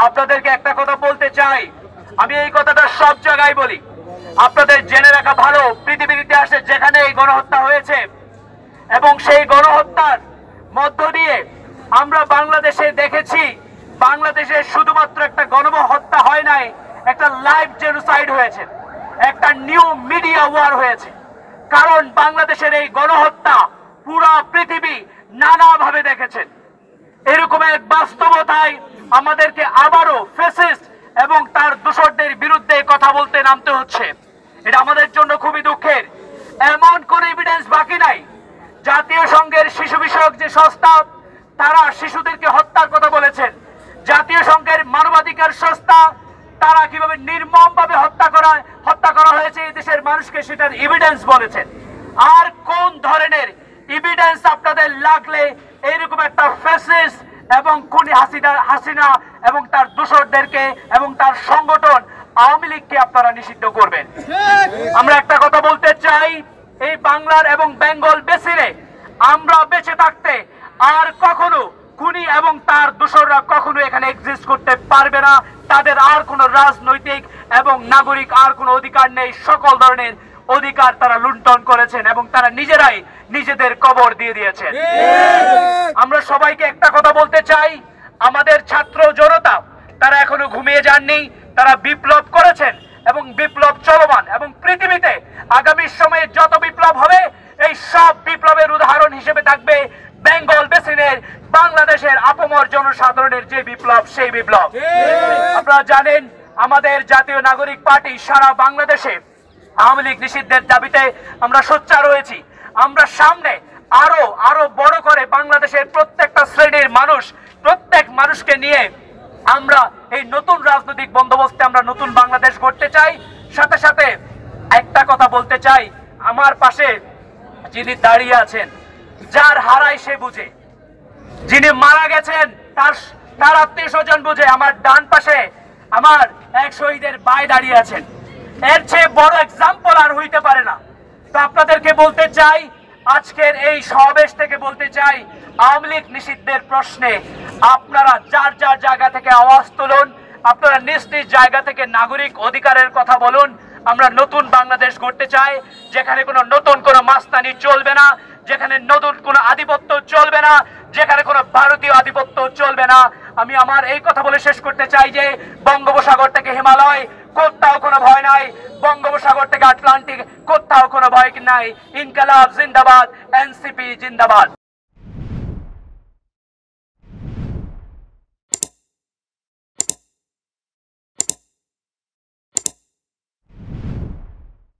আপনাদেরকে একটা কথা বলতে চাই, আমি এই কথাটা সব জায়গায় বলি, আপনাদের জেনে রাখা ভালো, পৃথিবীর ইতিহাসে যেখানে এই গণহত্যা হয়েছে এবং সেই গণহত্যার মধ্য দিয়ে আমরা বাংলাদেশে দেখেছি, বাংলাদেশে শুধুমাত্র একটা গণহত্যা হয় নাই, একটা লাইভ জেনোসাইড হয়েছে, একটা নিউ মিডিয়া ওয়ার হয়েছে। কারণ বাংলাদেশের এই গণহত্যা পুরা পৃথিবী নানাভাবে দেখেছেন। এরকম এক বাস্তবতায় আমাদেরকে আবারও ফ্যাসিস্ট এবং তার দোসরদের বিরুদ্ধে কথা বলতে নামতে হচ্ছে। এটা আমাদের জন্য খুবই দুঃখের। এমন কোন এভিডেন্স বাকি নাই। জাতীয় সংঘের শিশু বিষয়ক যে সংস্থা, তারা শিশুদেরকে হত্যার কথা বলেছেন। জাতীয় সংঘের মানবাধিকার সংস্থা, তারা কিভাবে নির্মমভাবে হত্যা করা হয়েছে এই দেশের মানুষকে, সেটার এভিডেন্স বলেছেন। আর কোন ধরনের এভিডেন্স আপনাদের লাগলে এইরকম একটা ফ্যাসিস্ট এবং খুনি হাসিনা এবং তার দোসরদেরকে এবং তার সংগঠন আওয়ামী লীগকে আপনারা নিষিদ্ধ করবেন? আমরা একটা কথা বলতে চাই, এই বাংলার এবং বেঙ্গল বেসিনে আমরা বেঁচে থাকতে আর কখনো খুনি এবং তার দোসররা কখনো এখানে এক্সিস্ট করতে পারবে না। তাদের আর কোনো রাজনৈতিক এবং নাগরিক আর কোনো অধিকার নেই। সকল ধরনের অধিকার তারা লুণ্ঠন করেছেন এবং তারা নিজেরাই নিজেদের কবর দিয়ে দিয়েছেন। আমরা সবাইকে একটা কথা বলতে চাই, আমাদের ছাত্র জনতা তারা এখনো ঘুমিয়ে যাননি, তারা বিপ্লব করেছেন এবং বিপ্লব চলমান, এবং পৃথিবীতে আগামী সময়ে যত বিপ্লব হবে এই সব বিপ্লবের উদাহরণ হিসেবে থাকবে বেঙ্গল বেসিনের বাংলাদেশের আপামর জনসাধারণের যে বিপ্লব, সেই বিপ্লব। আপনারা জানেন আমাদের জাতীয় নাগরিক পার্টি সারা বাংলাদেশে আওয়ামী লীগ নিষিদ্ধের দাবিতে আমরা সোচ্চার রয়েছি। আমরা সামনে আরো বড় করে বাংলাদেশের প্রত্যেকটা শ্রেণীর মানুষ, প্রত্যেক মানুষকে নিয়ে আমরা এই নতুন রাজনৈতিক বন্দোবস্তে আমরা নতুন বাংলাদেশ গড়তে চাই। সাথে সাথে একটা কথা বলতে চাই, আমার পাশে যিনি দাঁড়িয়ে আছেন, যার হারায় সে বুঝে, যিনি মারা গেছেন তার আত্মীয় স্বজন বুঝে। আমার ডান পাশে আমার এক শহীদের ভাই দাঁড়িয়ে আছেন, এর চেয়ে বড় এক্সাম্পল আর হইতে পারে না। তো আপনাদেরকে বলতে চাই, আজকের এই সমাবেশ থেকে বলতে চাই, আওয়ামী লীগ নিষিদ্ধের প্রশ্নে আপনারা যার যার জায়গা থেকে আওয়াজ তুলুন, আপনারা নিজ নিজ জায়গা থেকে নাগরিক অধিকারের কথা বলুন। আমরা নতুন বাংলাদেশ গড়তে চাই, যেখানে কোনো নতুন কোনো মাস্তানি চলবে না, যেখানে নতুন কোনো আধিপত্য চলবে না, যেখানে কোনো ভারতীয় আধিপত্য চলবে না। আমি আমার এই কথা বলে শেষ করতে চাই যে বঙ্গোপসাগর থেকে হিমালয় কোথাও কোনো ভয় নাই, বঙ্গোপসাগর থেকে আটলান্টিক কোথাও কোনো ভয় নাই। ইনকালাব জিন্দাবাদ, এনসিপি জিন্দাবাদ।